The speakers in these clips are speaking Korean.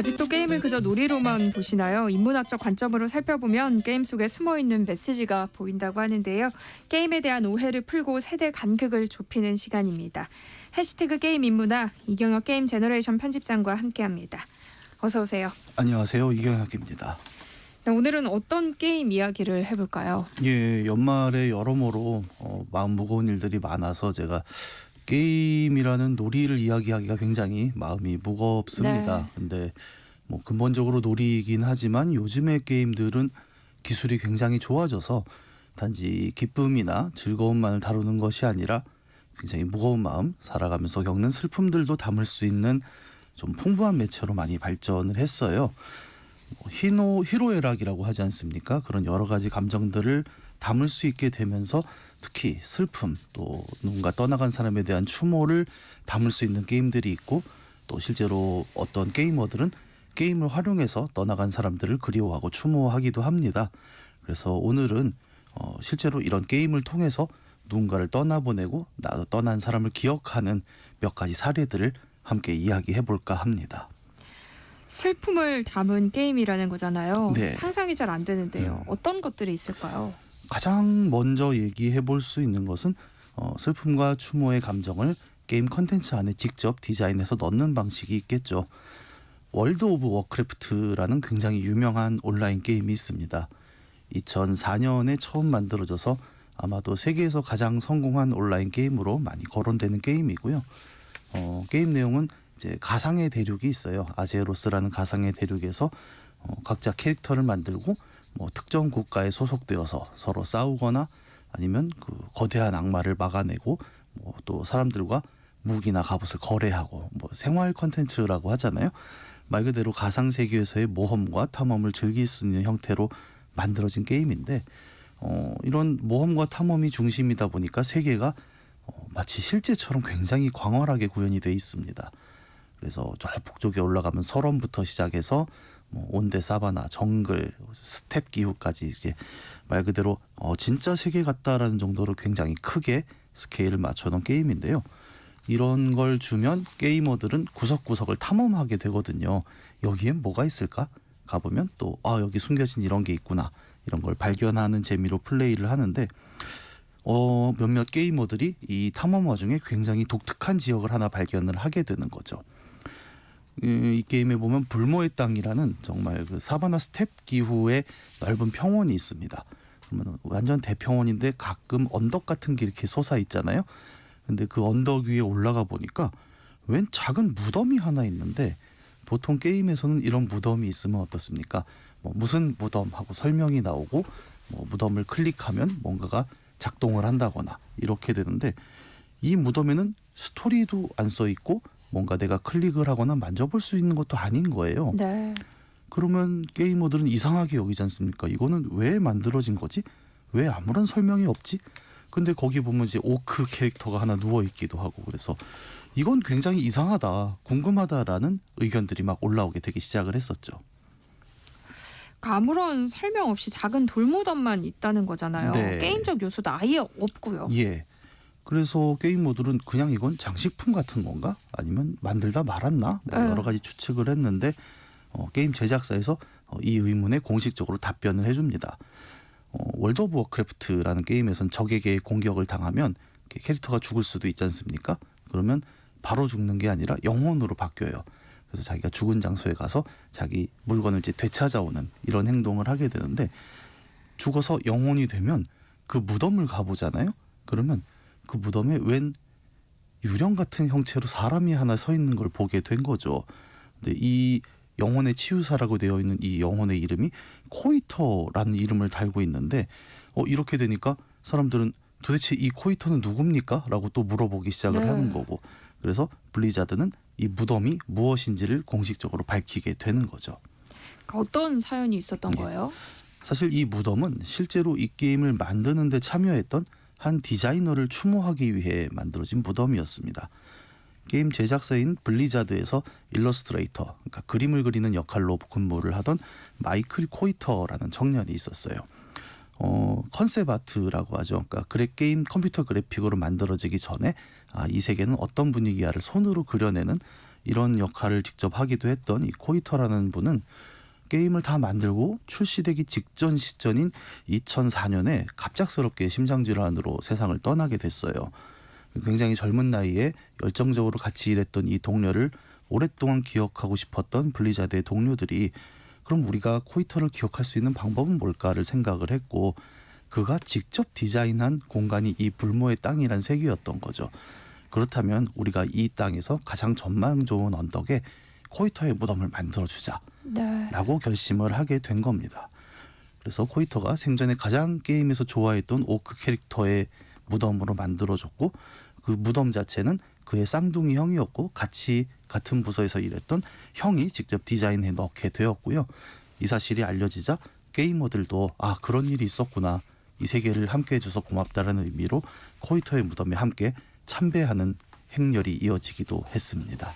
아직도 게임을 그저 놀이로만 보시나요? 인문학적 관점으로 살펴보면 게임 속에 숨어있는 메시지가 보인다고 하는데요. 게임에 대한 오해를 풀고 세대 간극을 좁히는 시간입니다. 해시태그 게임 인문학, 이경혁 게임 제너레이션 편집장과 함께합니다. 어서 오세요. 안녕하세요. 이경혁입니다. 네, 오늘은 어떤 게임 이야기를 해볼까요? 예, 연말에 여러모로 마음 무거운 일들이 많아서 제가 게임이라는 놀이를 이야기하기가 굉장히 마음이 무겁습니다. 네. 근데 뭐 근본적으로 놀이이긴 하지만 요즘의 게임들은 기술이 굉장히 좋아져서 단지 기쁨이나 즐거움만을 다루는 것이 아니라 굉장히 무거운 마음, 살아가면서 겪는 슬픔들도 담을 수 있는 좀 풍부한 매체로 많이 발전을 했어요. 희로애락이라고 하지 않습니까? 그런 여러 가지 감정들을 담을 수 있게 되면서 특히 슬픔, 또 누군가 떠나간 사람에 대한 추모를 담을 수 있는 게임들이 있고, 또 실제로 어떤 게이머들은 게임을 활용해서 떠나간 사람들을 그리워하고 추모하기도 합니다. 그래서 오늘은 실제로 이런 게임을 통해서 누군가를 떠나보내고 나도 떠난 사람을 기억하는 몇 가지 사례들을 함께 이야기해 볼까 합니다. 슬픔을 담은 게임이라는 거잖아요. 네. 상상이 잘 안 되는데요. 어떤 것들이 있을까요? 가장 먼저 얘기해 볼 수 있는 것은 슬픔과 추모의 감정을 게임 컨텐츠 안에 직접 디자인해서 넣는 방식이 있겠죠. 월드 오브 워크래프트라는 굉장히 유명한 온라인 게임이 있습니다. 2004년에 처음 만들어져서 아마도 세계에서 가장 성공한 온라인 게임으로 많이 거론되는 게임이고요. 게임 내용은 이제 가상의 대륙이 있어요. 아제로스라는 가상의 대륙에서 각자 캐릭터를 만들고 뭐 특정 국가에 소속되어서 서로 싸우거나 아니면 그 거대한 악마를 막아내고 뭐 또 사람들과 무기나 갑옷을 거래하고 뭐 생활 컨텐츠라고 하잖아요. 말 그대로 가상 세계에서의 모험과 탐험을 즐길 수 있는 형태로 만들어진 게임인데 이런 모험과 탐험이 중심이다 보니까 세계가 마치 실제처럼 굉장히 광활하게 구현이 돼 있습니다. 그래서 저 북쪽에 올라가면 설원부터 시작해서 뭐 온대 사바나, 정글, 스텝 기후까지 이제 말 그대로 진짜 세계 같다라는 정도로 굉장히 크게 스케일을 맞춰놓은 게임인데요. 이런 걸 주면 게이머들은 구석구석을 탐험하게 되거든요. 여기엔 뭐가 있을까? 가보면 또 여기 숨겨진 이런 게 있구나. 이런 걸 발견하는 재미로 플레이를 하는데 몇몇 게이머들이 이 탐험 와중에 굉장히 독특한 지역을 하나 발견을 하게 되는 거죠. 이 게임에 보면 불모의 땅이라는 정말 그 사바나 스텝 기후의 넓은 평원이 있습니다. 그러면 완전 대평원인데 가끔 언덕 같은 게 이렇게 솟아 있잖아요. 근데 그 언덕 위에 올라가 보니까 웬 작은 무덤이 하나 있는데, 보통 게임에서는 이런 무덤이 있으면 어떻습니까? 뭐 무슨 무덤 하고 설명이 나오고 뭐 무덤을 클릭하면 뭔가가 작동을 한다거나 이렇게 되는데, 이 무덤에는 스토리도 안 써 있고 뭔가 내가 클릭을 하거나 만져볼 수 있는 것도 아닌 거예요. 네. 그러면 게이머들은 이상하게 여기지 않습니까? 이거는 왜 만들어진 거지? 왜 아무런 설명이 없지? 근데 거기 보면 이제 오크 캐릭터가 하나 누워 있기도 하고, 그래서 이건 굉장히 이상하다, 궁금하다라는 의견들이 막 올라오게 되기 시작을 했었죠. 아무런 설명 없이 작은 돌무덤만 있다는 거잖아요. 네. 게임적 요소도 아예 없고요. 예. 그래서 게이머들은 그냥 이건 장식품 같은 건가? 아니면 만들다 말았나? 뭐 여러 가지 추측을 했는데 게임 제작사에서 이 의문에 공식적으로 답변을 해줍니다. 월드 오브 워크래프트라는 게임에선 적에게 공격을 당하면 캐릭터가 죽을 수도 있지 않습니까? 그러면 바로 죽는 게 아니라 영혼으로 바뀌어요. 그래서 자기가 죽은 장소에 가서 자기 물건을 이제 되찾아오는 이런 행동을 하게 되는데, 죽어서 영혼이 되면 그 무덤을 가보잖아요. 그러면 그 무덤에 웬 유령 같은 형체로 사람이 하나 서 있는 걸 보게 된 거죠. 근데 이 영혼의 치유사라고 되어 있는 이 영혼의 이름이 코이터라는 이름을 달고 있는데, 이렇게 되니까 사람들은 도대체 이 코이터는 누굽니까? 라고 또 물어보기 시작을 하는 거고, 그래서 블리자드는 이 무덤이 무엇인지를 공식적으로 밝히게 되는 거죠. 어떤 사연이 있었던 거예요? 사실 이 무덤은 실제로 이 게임을 만드는 데 참여했던 한 디자이너를 추모하기 위해 만들어진 무덤이었습니다. 게임 제작사인 블리자드에서 일러스트레이터, 그러니까 그림을 그리는 역할로 근무를 하던 마이클 코이터라는 청년이 있었어요. 컨셉 아트라고 하죠. 그러니까 게임 컴퓨터 그래픽으로 만들어지기 전에 이 세계는 어떤 분위기야를 손으로 그려내는 이런 역할을 직접 하기도 했던 이 코이터라는 분은 게임을 다 만들고 출시되기 직전 시점인 2004년에 갑작스럽게 심장질환으로 세상을 떠나게 됐어요. 굉장히 젊은 나이에 열정적으로 같이 일했던 이 동료를 오랫동안 기억하고 싶었던 블리자드의 동료들이 그럼 우리가 코이터를 기억할 수 있는 방법은 뭘까를 생각을 했고, 그가 직접 디자인한 공간이 이 불모의 땅이란 세계였던 거죠. 그렇다면 우리가 이 땅에서 가장 전망 좋은 언덕에 코이터의 무덤을 만들어주자 라고 결심을 하게 된 겁니다. 그래서 코이터가 생전에 가장 게임에서 좋아했던 오크 캐릭터의 무덤으로 만들어졌고, 그 무덤 자체는 그의 쌍둥이 형이었고 같이 같은 부서에서 일했던 형이 직접 디자인해 넣게 되었고요. 이 사실이 알려지자 게이머들도 아, 그런 일이 있었구나, 이 세계를 함께 해줘서 고맙다라는 의미로 코이터의 무덤에 함께 참배하는 행렬이 이어지기도 했습니다.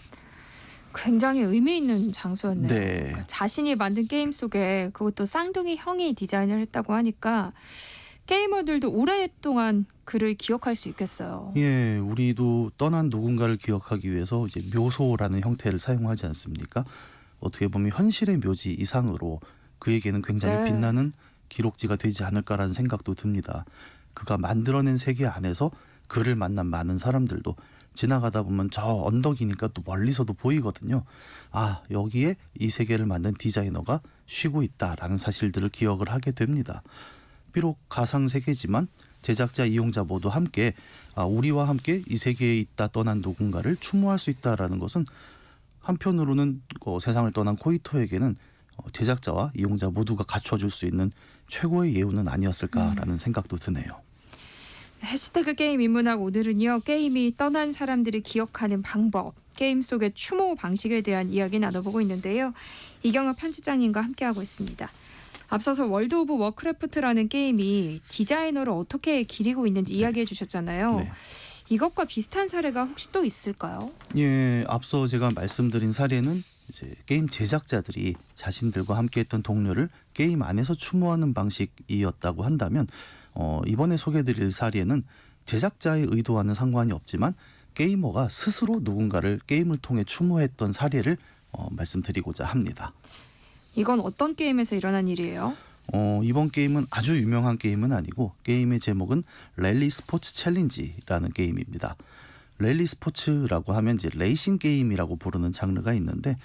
굉장히 의미 있는 장소였네요. 네. 그러니까 자신이 만든 게임 속에 그것도 쌍둥이 형이 디자인을 했다고 하니까 게이머들도 오랫동안 그를 기억할 수 있겠어요. 예, 우리도 떠난 누군가를 기억하기 위해서 이제 묘소라는 형태를 사용하지 않습니까? 어떻게 보면 현실의 묘지 이상으로 그에게는 굉장히 네. 빛나는 기록지가 되지 않을까라는 생각도 듭니다. 그가 만들어낸 세계 안에서 그를 만난 많은 사람들도 지나가다 보면 저 언덕이니까 또 멀리서도 보이거든요. 아, 여기에 이 세계를 만든 디자이너가 쉬고 있다라는 사실들을 기억을 하게 됩니다. 비록 가상세계지만 제작자, 이용자 모두 함께 우리와 함께 이 세계에 있다 떠난 누군가를 추모할 수 있다라는 것은 한편으로는 세상을 떠난 코이터에게는 제작자와 이용자 모두가 갖춰줄 수 있는 최고의 예우는 아니었을까라는 생각도 드네요. 해시태그 게임 인문학, 오늘은요 게임이 떠난 사람들을 기억하는 방법, 게임 속의 추모 방식에 대한 이야기 나눠보고 있는데요. 이경혁 편집장님과 함께하고 있습니다. 앞서서 월드 오브 워크래프트라는 게임이 디자이너를 어떻게 기리고 있는지 이야기해 주셨잖아요. 네. 이것과 비슷한 사례가 혹시 또 있을까요? 예, 앞서 제가 말씀드린 사례는 이제 게임 제작자들이 자신들과 함께했던 동료를 게임 안에서 추모하는 방식이었다고 한다면, 이번에 소개해드릴 사례는 제작자의 의도와는 상관이 없지만 게이머가 스스로 누군가를 게임을 통해 추모했던 사례를 말씀드리고자 합니다. 이건 어떤 게임에서 일어난 일이에요? 이번 게임은 아주 유명한 게임은 아니고 게임의 제목은 랠리 스포츠 챌린지라는 게임입니다. 랠리 스포츠라고 하면 이제 레이싱 게임이라고 부르는 장르가 있는데,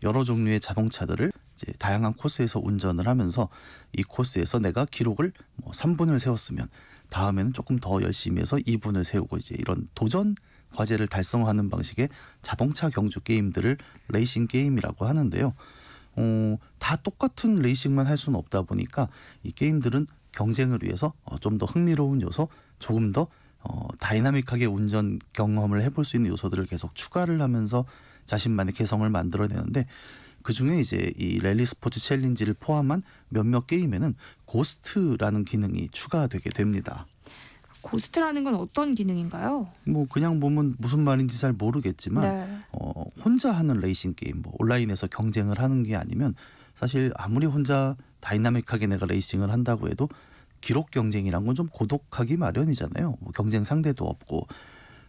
여러 종류의 자동차들을 이제 다양한 코스에서 운전을 하면서 이 코스에서 내가 기록을 3분을 세웠으면 다음에는 조금 더 열심히 해서 2분을 세우고 이제 이런 도전 과제를 달성하는 방식의 자동차 경주 게임들을 레이싱 게임이라고 하는데요. 다 똑같은 레이싱만 할 수는 없다 보니까 이 게임들은 경쟁을 위해서 좀 더 흥미로운 요소, 조금 더 다이나믹하게 운전 경험을 해볼 수 있는 요소들을 계속 추가를 하면서 자신만의 개성을 만들어내는데, 그중에 이제 이 랠리 스포츠 챌린지를 포함한 몇몇 게임에는 고스트라는 기능이 추가되게 됩니다. 고스트라는 건 어떤 기능인가요? 뭐 그냥 보면 무슨 말인지 잘 모르겠지만 네. 혼자 하는 레이싱 게임, 뭐 온라인에서 경쟁을 하는 게 아니면 사실 아무리 혼자 다이나믹하게 내가 레이싱을 한다고 해도 기록 경쟁이란 건 좀 고독하기 마련이잖아요. 뭐 경쟁 상대도 없고.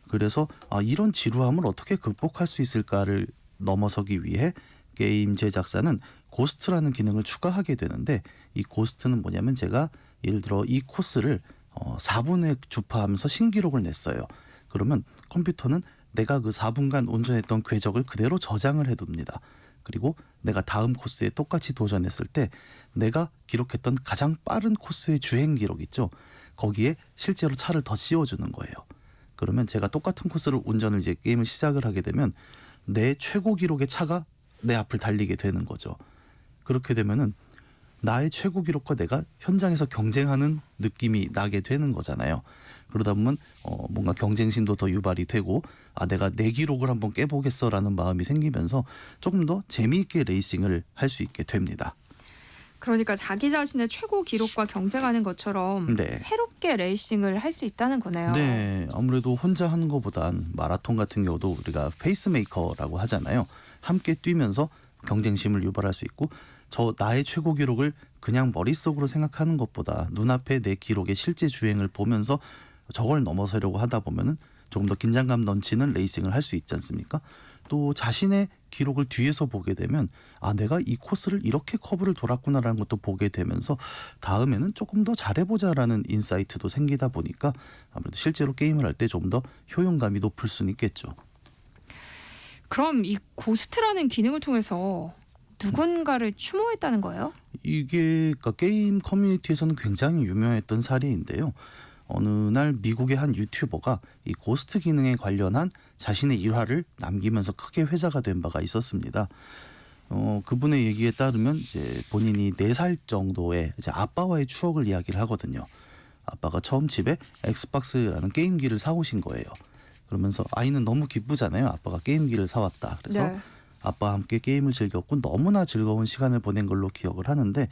그래서 이런 지루함을 어떻게 극복할 수 있을까를 넘어서기 위해 게임 제작사는 고스트라는 기능을 추가하게 되는데, 이 고스트는 뭐냐면 제가 예를 들어 이 코스를 4분에 주파하면서 신기록을 냈어요. 그러면 컴퓨터는 내가 그 4분간 운전했던 궤적을 그대로 저장을 해둡니다. 그리고 내가 다음 코스에 똑같이 도전했을 때 내가 기록했던 가장 빠른 코스의 주행 기록 있죠. 거기에 실제로 차를 더 씌워주는 거예요. 그러면 제가 똑같은 코스를 운전을 이제 게임을 시작을 하게 되면 내 최고 기록의 차가 내 앞을 달리게 되는 거죠. 그렇게 되면은 나의 최고 기록과 내가 현장에서 경쟁하는 느낌이 나게 되는 거잖아요. 그러다 보면 뭔가 경쟁심도 더 유발이 되고 내가 내 기록을 한번 깨보겠어라는 마음이 생기면서 조금 더 재미있게 레이싱을 할 수 있게 됩니다. 그러니까 자기 자신의 최고 기록과 경쟁하는 것처럼 네. 새롭게 레이싱을 할 수 있다는 거네요. 네, 아무래도 혼자 하는 것보단 마라톤 같은 경우도 우리가 페이스메이커라고 하잖아요. 함께 뛰면서 경쟁심을 유발할 수 있고, 나의 최고 기록을 그냥 머릿속으로 생각하는 것보다 눈앞에 내 기록의 실제 주행을 보면서 저걸 넘어서려고 하다 보면은 조금 더 긴장감 넘치는 레이싱을 할 수 있지 않습니까? 또 자신의 기록을 뒤에서 보게 되면 아 내가 이 코스를 이렇게 커브를 돌았구나라는 것도 보게 되면서 다음에는 조금 더 잘해보자라는 인사이트도 생기다 보니까 아무래도 실제로 게임을 할 때 좀 더 효용감이 높을 수는 있겠죠. 그럼 이 고스트라는 기능을 통해서 누군가를 추모했다는 거예요? 이게 그러니까 게임 커뮤니티에서는 굉장히 유명했던 사례인데요. 어느 날 미국의 한 유튜버가 이 고스트 기능에 관련한 자신의 일화를 남기면서 크게 회자가 된 바가 있었습니다. 그분의 얘기에 따르면 이제 본인이 4살 정도의 이제 아빠와의 추억을 이야기를 하거든요. 아빠가 처음 집에 엑스박스라는 게임기를 사오신 거예요. 그러면서 아이는 너무 기쁘잖아요. 아빠가 게임기를 사왔다. 그래서 네. 아빠와 함께 게임을 즐겼고 너무나 즐거운 시간을 보낸 걸로 기억을 하는데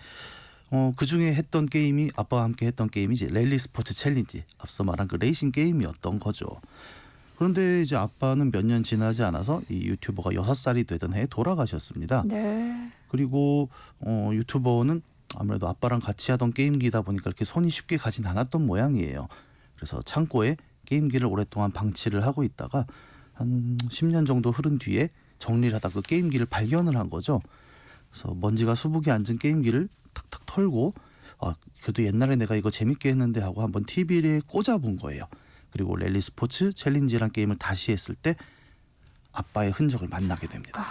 그 중에 했던 게임이 아빠와 함께 했던 게임이 이제 랠리 스포츠 챌린지 앞서 말한 그 레이싱 게임이었던 거죠. 그런데 이제 아빠는 몇 년 지나지 않아서 이 유튜버가 6살이 되던 해에 돌아가셨습니다. 네. 그리고 유튜버는 아무래도 아빠랑 같이 하던 게임기다 보니까 이렇게 손이 쉽게 가진 않았던 모양이에요. 그래서 창고에 게임기를 오랫동안 방치를 하고 있다가 한 10년 정도 흐른 뒤에 정리를 하다 그 게임기를 발견을 한 거죠. 그래서 먼지가 수북이 앉은 게임기를 탁탁 털고 그래도 옛날에 내가 이거 재밌게 했는데 하고 한번 TV에 꽂아본 거예요. 그리고 랠리 스포츠 챌린지란 게임을 다시 했을 때 아빠의 흔적을 만나게 됩니다.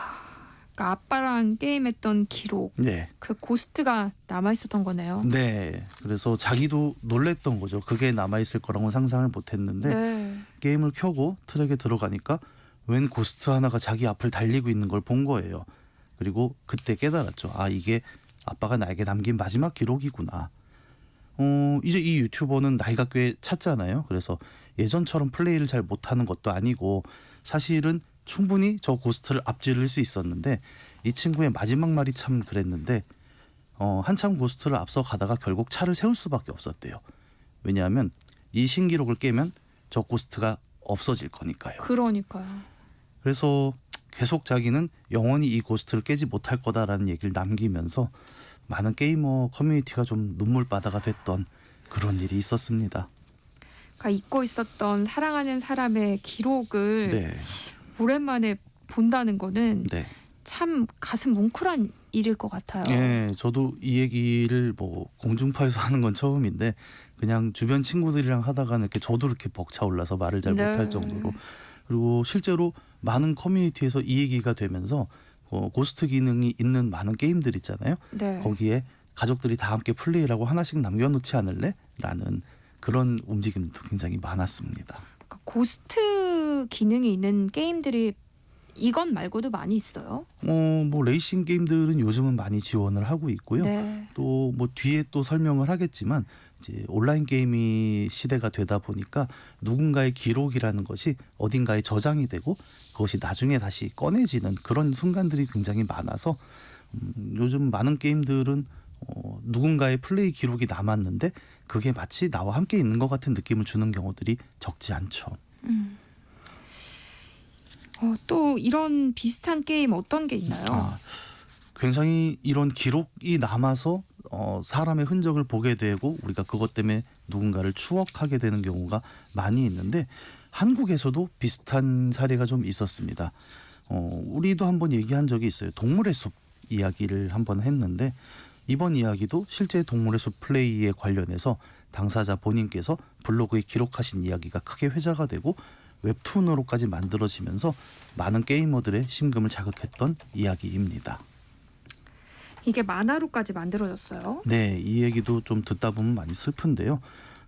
그러니까 아빠랑 게임했던 기록, 네. 그 고스트가 남아 있었던 거네요. 네. 그래서 자기도 놀랬던 거죠. 그게 남아있을 거라고 상상을 못했는데 네. 게임을 켜고 트랙에 들어가니까 웬 고스트 하나가 자기 앞을 달리고 있는 걸 본 거예요. 그리고 그때 깨달았죠. 아 이게 아빠가 나에게 남긴 마지막 기록이구나. 이제 이 유튜버는 나이가 꽤 찼잖아요. 그래서 예전처럼 플레이를 잘 못하는 것도 아니고 사실은 충분히 저 고스트를 앞지를 수 있었는데 이 친구의 마지막 말이 참 그랬는데 한참 고스트를 앞서 가다가 결국 차를 세울 수밖에 없었대요. 왜냐하면 이 신기록을 깨면 저 고스트가 없어질 거니까요. 그러니까요. 그래서 계속 자기는 영원히 이 고스트를 깨지 못할 거다라는 얘기를 남기면서 많은 게이머 커뮤니티가 좀 눈물바다가 됐던 그런 일이 있었습니다. 그러니까 잊고 있었던 사랑하는 사람의 기록을 네, 오랜만에 본다는 거는 네. 참 가슴 뭉클한 일일 것 같아요. 예, 저도 이 얘기를 뭐 공중파에서 하는 건 처음인데 그냥 주변 친구들이랑 하다가 이렇게 저도 이렇게 벅차올라서 말을 잘 네. 못할 정도로 그리고 실제로 많은 커뮤니티에서 이 얘기가 되면서 고스트 기능이 있는 많은 게임들 있잖아요. 네. 거기에 가족들이 다 함께 플레이라고 하나씩 남겨놓지 않을래? 라는 그런 움직임도 굉장히 많았습니다. 그러니까 고스트 기능이 있는 게임들이 이건 말고도 많이 있어요. 뭐 레이싱 게임들은 요즘은 많이 지원을 하고 있고요. 네. 또 뭐 뒤에 또 설명을 하겠지만 이제 온라인 게임이 시대가 되다 보니까 누군가의 기록이라는 것이 어딘가에 저장이 되고 그것이 나중에 다시 꺼내지는 그런 순간들이 굉장히 많아서 요즘 많은 게임들은 누군가의 플레이 기록이 남았는데 그게 마치 나와 함께 있는 것 같은 느낌을 주는 경우들이 적지 않죠. 또 이런 비슷한 게임 어떤 게 있나요? 굉장히 이런 기록이 남아서 사람의 흔적을 보게 되고 우리가 그것 때문에 누군가를 추억하게 되는 경우가 많이 있는데 한국에서도 비슷한 사례가 좀 있었습니다. 우리도 한번 얘기한 적이 있어요. 동물의 숲 이야기를 한번 했는데 이번 이야기도 실제 동물의 숲 플레이에 관련해서 당사자 본인께서 블로그에 기록하신 이야기가 크게 회자가 되고 웹툰으로까지 만들어지면서 많은 게이머들의 심금을 자극했던 이야기입니다. 이게 만화로까지 만들어졌어요. 네, 이 얘기도 좀 듣다 보면 많이 슬픈데요.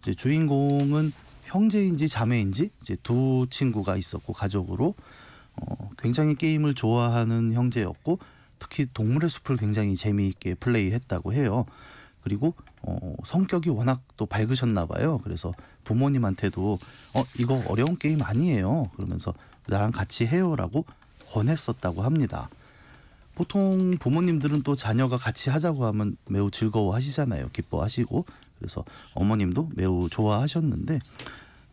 이제 주인공은 형제인지 자매인지 이제 두 친구가 있었고 가족으로 굉장히 게임을 좋아하는 형제였고 특히 동물의 숲을 굉장히 재미있게 플레이했다고 해요. 그리고 성격이 워낙 또 밝으셨나 봐요. 그래서 부모님한테도 이거 어려운 게임 아니에요. 그러면서 나랑 같이 해요라고 권했었다고 합니다. 보통 부모님들은 또 자녀가 같이 하자고 하면 매우 즐거워하시잖아요. 기뻐하시고. 그래서 어머님도 매우 좋아하셨는데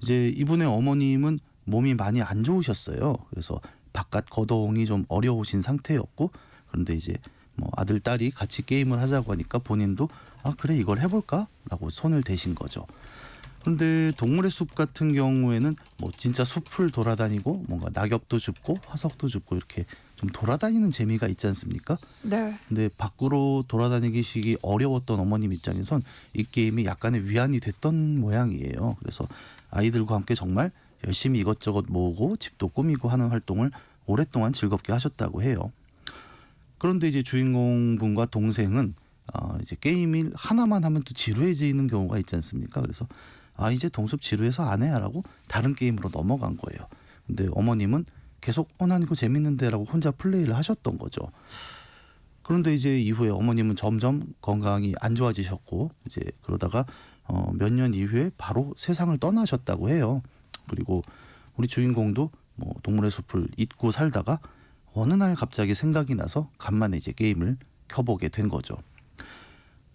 이제 이분의 어머님은 몸이 많이 안 좋으셨어요. 그래서 바깥 거동이 좀 어려우신 상태였고 그런데 이제 뭐 아들 딸이 같이 게임을 하자고 하니까 본인도 그래 이걸 해볼까? 라고 손을 대신 거죠. 근데 동물의 숲 같은 경우에는 뭐 진짜 숲을 돌아다니고 뭔가 낙엽도 줍고 화석도 줍고 이렇게 좀 돌아다니는 재미가 있지 않습니까? 네. 근데 밖으로 돌아다니기 어려웠던 어머님 입장에선 이 게임이 약간의 위안이 됐던 모양이에요. 그래서 아이들과 함께 정말 열심히 이것저것 모으고 집도 꾸미고 하는 활동을 오랫동안 즐겁게 하셨다고 해요. 그런데 이제 주인공 분과 동생은 이제 게임을 하나만 하면 또 지루해지는 경우가 있지 않습니까? 그래서 이제 동숲 지루해서 안 해라고 다른 게임으로 넘어간 거예요. 근데 어머님은 계속 난 이거 재밌는데라고 혼자 플레이를 하셨던 거죠. 그런데 이제 이후에 어머님은 점점 건강이 안 좋아지셨고 이제 그러다가 몇 년 이후에 바로 세상을 떠나셨다고 해요. 그리고 우리 주인공도 뭐 동물의 숲을 잊고 살다가 어느 날 갑자기 생각이 나서 간만에 이제 게임을 켜보게 된 거죠.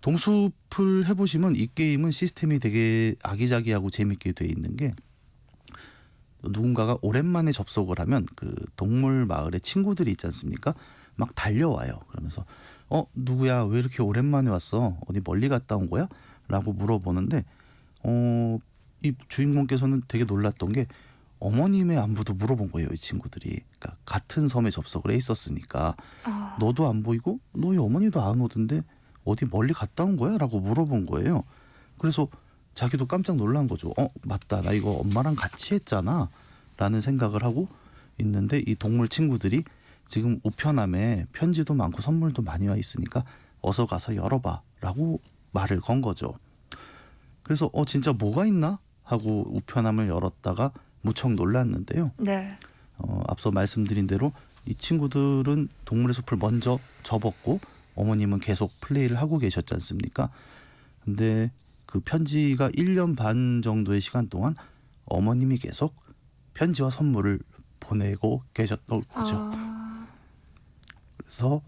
동숲을 해보시면 이 게임은 시스템이 되게 아기자기하고 재밌게 돼 있는 게 누군가가 오랜만에 접속을 하면 그 동물 마을의 친구들이 있지 않습니까? 막 달려와요. 그러면서 누구야? 왜 이렇게 오랜만에 왔어? 어디 멀리 갔다 온 거야? 라고 물어보는데 이 주인공께서는 되게 놀랐던 게 어머님의 안부도 물어본 거예요. 이 친구들이. 그러니까 같은 섬에 접속을 해 있었으니까 너도 안 보이고 너희 어머니도 안 오던데 어디 멀리 갔다 온 거야? 라고 물어본 거예요. 그래서 자기도 깜짝 놀란 거죠. 맞다. 나 이거 엄마랑 같이 했잖아. 라는 생각을 하고 있는데 이 동물 친구들이 지금 우편함에 편지도 많고 선물도 많이 와 있으니까 어서 가서 열어봐. 라고 말을 건 거죠. 그래서 진짜 뭐가 있나? 하고 우편함을 열었다가 무척 놀랐는데요. 네. 앞서 말씀드린 대로 이 친구들은 동물의 숲을 먼저 접었고 어머님은 계속 플레이를 하고 계셨지 않습니까? 근데 그 편지가 1년 반 정도의 시간 동안 어머님이 계속 편지와 선물을 보내고 계셨던 거죠. 그래서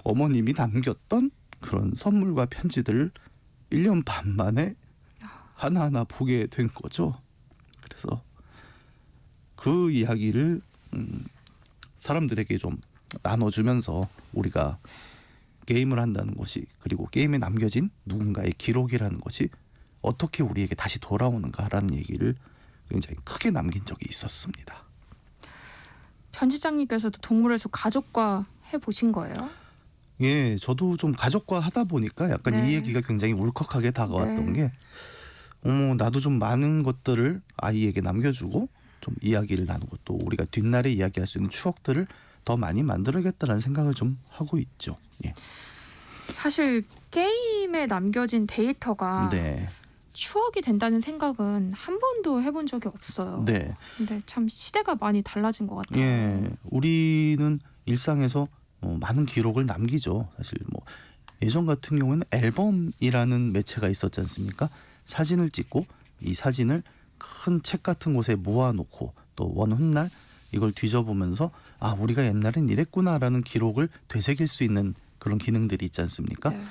어머님이 남겼던 그런 선물과 편지들을 1년 반 만에 하나하나 보게 된 거죠. 그래서 그 이야기를 사람들에게 좀 나눠주면서 우리가 게임을 한다는 것이 그리고 게임에 남겨진 누군가의 기록이라는 것이 어떻게 우리에게 다시 돌아오는가라는 얘기를 굉장히 크게 남긴 적이 있었습니다. 편지장님께서도 동물의 숲 가족과 해보신 거예요? 예, 저도 좀 가족과 하다 보니까 약간 네. 이 얘기가 굉장히 울컥하게 다가왔던 네. 게 나도 좀 많은 것들을 아이에게 남겨주고 좀 이야기를 나누고 또 우리가 뒷날에 이야기할 수 있는 추억들을 더 많이 만들어야겠다는 생각을 좀 하고 있죠. 예. 사실 게임에 남겨진 데이터가 네. 추억이 된다는 생각은 한 번도 해본 적이 없어요. 네. 근데 참 시대가 많이 달라진 것 같아요. 예. 우리는 일상에서 많은 기록을 남기죠. 사실 뭐 예전 같은 경우에는 앨범이라는 매체가 있었지 않습니까? 사진을 찍고 이 사진을 큰 책 같은 곳에 모아놓고 또 먼 훗날 이걸 뒤져보면서 우리가 옛날엔 이랬구나라는 기록을 되새길 수 있는 그런 기능들이 있지 않습니까? 네.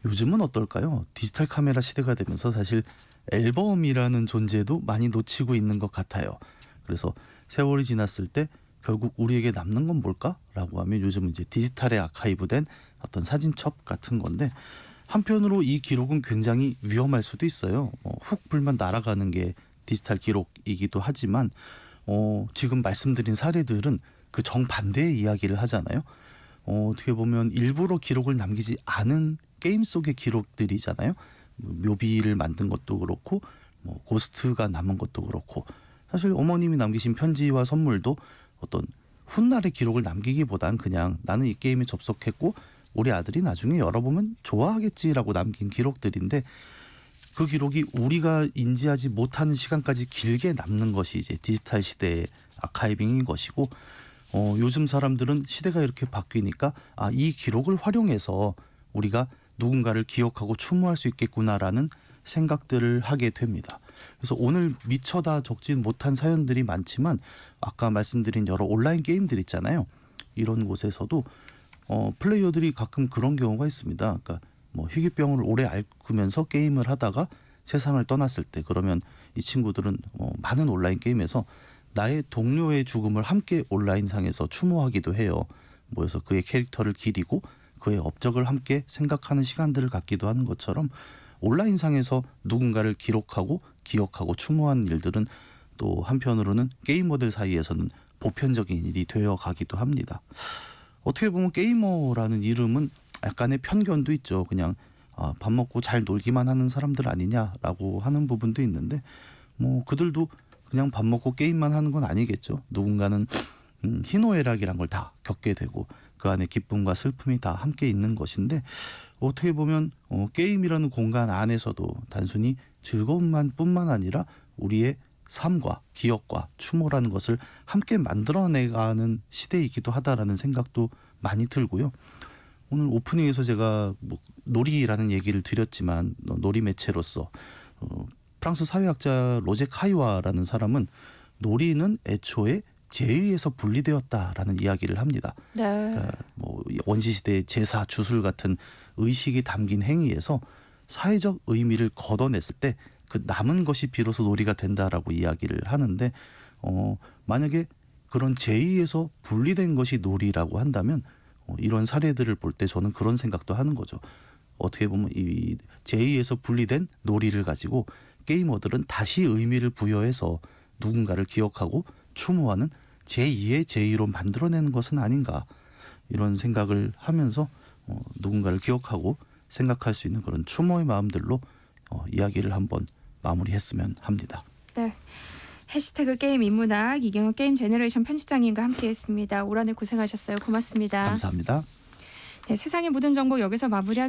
요즘은 어떨까요? 디지털 카메라 시대가 되면서 사실 앨범이라는 존재도 많이 놓치고 있는 것 같아요. 그래서 세월이 지났을 때 결국 우리에게 남는 건 뭘까라고 하면 요즘은 이제 디지털에 아카이브된 어떤 사진첩 같은 건데 한편으로 이 기록은 굉장히 위험할 수도 있어요. 훅 불면 날아가는 게 디지털 기록이기도 하지만 지금 말씀드린 사례들은 그 정반대의 이야기를 하잖아요. 어떻게 보면 일부러 기록을 남기지 않은 게임 속의 기록들이잖아요. 묘비를 만든 것도 그렇고 고스트가 남은 것도 그렇고 사실 어머님이 남기신 편지와 선물도 어떤 훗날의 기록을 남기기보단 그냥 나는 이 게임에 접속했고 우리 아들이 나중에 열어보면 좋아하겠지라고 남긴 기록들인데 그 기록이 우리가 인지하지 못하는 시간까지 길게 남는 것이 이제 디지털 시대의 아카이빙인 것이고 요즘 사람들은 시대가 이렇게 바뀌니까 이 기록을 활용해서 우리가 누군가를 기억하고 추모할 수 있겠구나라는 생각들을 하게 됩니다. 그래서 오늘 미처 다 적진 못한 사연들이 많지만 아까 말씀드린 여러 온라인 게임들 있잖아요. 이런 곳에서도 플레이어들이 가끔 그런 경우가 있습니다. 그러니까 희귀병을 오래 앓으면서 게임을 하다가 세상을 떠났을 때 그러면 이 친구들은 많은 온라인 게임에서 나의 동료의 죽음을 함께 온라인상에서 추모하기도 해요. 모여서 그의 캐릭터를 기리고 그의 업적을 함께 생각하는 시간들을 갖기도 하는 것처럼 온라인상에서 누군가를 기록하고 기억하고 추모한 일들은 또 한편으로는 게이머들 사이에서는 보편적인 일이 되어 가기도 합니다. 어떻게 보면 게이머라는 이름은 약간의 편견도 있죠. 그냥 밥 먹고 잘 놀기만 하는 사람들 아니냐라고 하는 부분도 있는데 뭐 그들도 그냥 밥 먹고 게임만 하는 건 아니겠죠. 누군가는 희노애락이란 걸 다 겪게 되고 그 안에 기쁨과 슬픔이 다 함께 있는 것인데 어떻게 보면 게임이라는 공간 안에서도 단순히 즐거움만 뿐만 아니라 우리의 삶과 기억과 추모라는 것을 함께 만들어내가는 시대이기도 하다라는 생각도 많이 들고요. 오늘 오프닝에서 제가 놀이라는 얘기를 드렸지만 놀이 매체로서 프랑스 사회학자 로제 카이와라는 사람은 놀이는 애초에 제의에서 분리되었다라는 이야기를 합니다. 네. 그러니까 원시시대의 제사, 주술 같은 의식이 담긴 행위에서 사회적 의미를 걷어냈을 때 그 남은 것이 비로소 놀이가 된다라고 이야기를 하는데 만약에 그런 제의에서 분리된 것이 놀이라고 한다면 이런 사례들을 볼 때 저는 그런 생각도 하는 거죠. 어떻게 보면 이 제의에서 분리된 놀이를 가지고 게이머들은 다시 의미를 부여해서 누군가를 기억하고 추모하는 제2의 제의로 만들어내는 것은 아닌가 이런 생각을 하면서 누군가를 기억하고 생각할 수 있는 그런 추모의 마음들로 이야기를 한번 마무리했으면 합니다. 네. 해시태그 게임 인문학 이경혁 게임 제너레이션 편집장님과 함께했습니다. 올 한 해 고생하셨어요. 고맙습니다. 감사합니다. 네, 세상의 모든 정보 여기서 마무리하겠습니다.